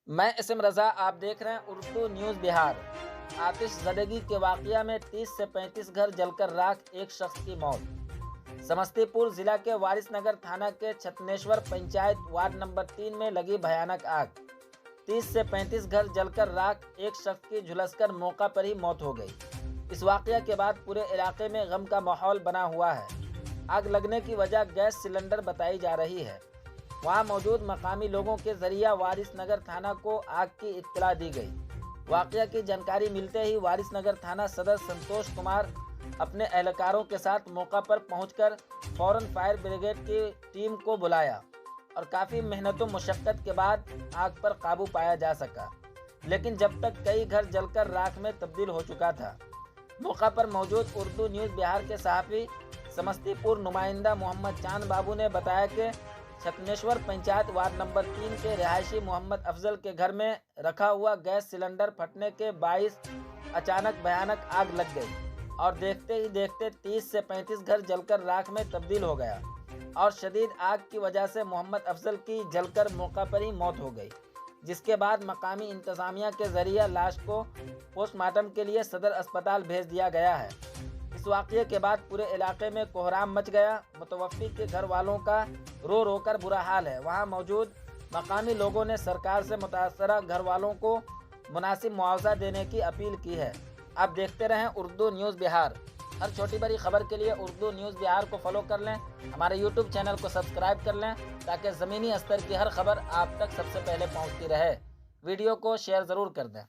मैं इसम रजा, आप देख रहे हैं उर्दू न्यूज़ बिहार। आतिशज़दगी के वाक़या में 30 से 35 घर जलकर राख, एक शख्स की मौत। समस्तीपुर जिला के वारिसनगर थाना के छतनेश्वर पंचायत वार्ड नंबर 3 में लगी भयानक आग। 30 से 35 घर जलकर राख, एक शख्स की झुलसकर मौका पर ही मौत हो गई। इस वाक़या के बाद पूरे इलाके में गम का माहौल बना हुआ है। आग लगने की वजह गैस सिलेंडर बताई जा रही है। वहां मौजूद मकामी लोगों के जरिए वारिसनगर थाना को आग की इत्तला दी गई। वाक़या की जानकारी मिलते ही वारिसनगर थाना सदर संतोष कुमार अपने एहलकारों के साथ मौका पर पहुंचकर फौरन फायर ब्रिगेड की टीम को बुलाया और काफ़ी मेहनतों मुशक्क़त के बाद आग पर काबू पाया जा सका, लेकिन जब तक कई घर जलकर राख में तब्दील हो चुका था। मौका पर मौजूद उर्दू न्यूज़ बिहार के सहाफ़ी समस्तीपुर नुमाइंदा मोहम्मद चांद बाबू ने बताया कि छतनेश्वर पंचायत वार्ड नंबर 3 के रिहायशी मोहम्मद अफजल के घर में रखा हुआ गैस सिलेंडर फटने के बाइस अचानक भयानक आग लग गई और देखते ही देखते 30 से 35 घर जलकर राख में तब्दील हो गया और शदीद आग की वजह से मोहम्मद अफजल की जलकर मौका पर ही मौत हो गई, जिसके बाद मकामी इंतजामिया के जरिए लाश को पोस्टमार्टम के लिए सदर अस्पताल भेज दिया गया है। इस वाक़ये के बाद पूरे इलाके में कोहराम मच गया। मुतवफ़्फ़ी के घर वालों का रो रो कर बुरा हाल है। वहां मौजूद मकामी लोगों ने सरकार से मुतासरा घर वालों को मुनासिब मुआवजा देने की अपील की है। आप देखते रहें उर्दू न्यूज़ बिहार। हर छोटी बड़ी खबर के लिए उर्दू न्यूज़ बिहार को फॉलो कर लें, हमारे यूट्यूब चैनल को सब्सक्राइब कर लें ताकि ज़मीनी स्तर की हर खबर आप तक सबसे पहले पहुँचती रहे। वीडियो को शेयर ज़रूर कर दें।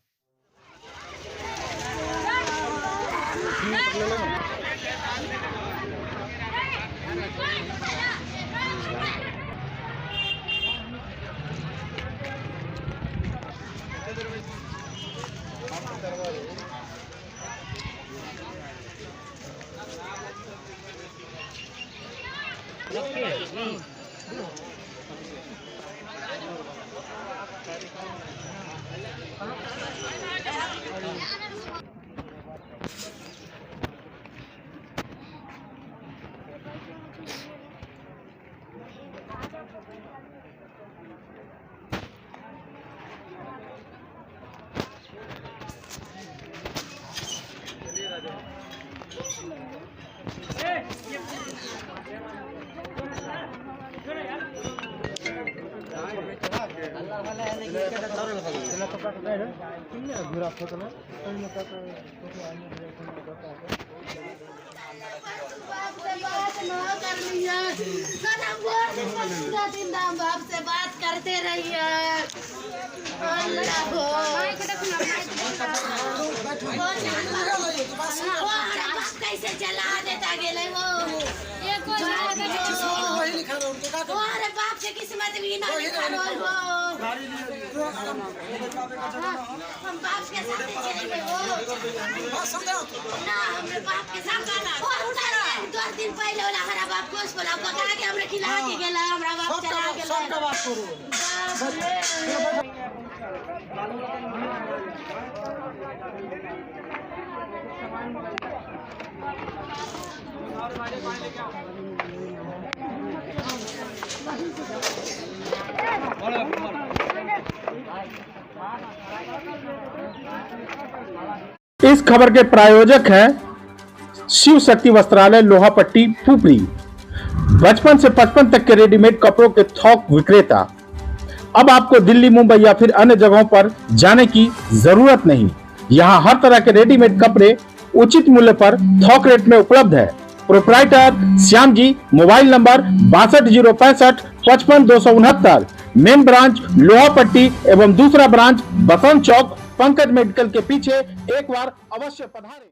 बाप से बात करते रहिए। कैसे चला देता गेले वो अरे बाप से किस्मत भी ना लिखा हो। हम बाप के साथ चलेंगे वो ना, हमरे बाप के साथ और 2 दिन पहले वाला हरा बाप को बोला पका के हमरे खिला के गेला, हमरा बाप चला गेला। सबका बात करू इस खबर के प्रायोजक हैं शिव शक्ति वस्त्रालय, लोहापट्टी, पुपरी। बचपन से 55 तक के रेडीमेड कपड़ों के थोक विक्रेता। अब आपको दिल्ली, मुंबई या फिर अन्य जगहों पर जाने की जरूरत नहीं। यहाँ हर तरह के रेडीमेड कपड़े उचित मूल्य पर थोक रेट में उपलब्ध है। Proprietor Shyam ji, mobile number 62 065 55 269। Main branch Lohapatti एवं दूसरा ब्रांच बसंत चौक पंकज मेडिकल के पीछे। एक बार अवश्य पधारें।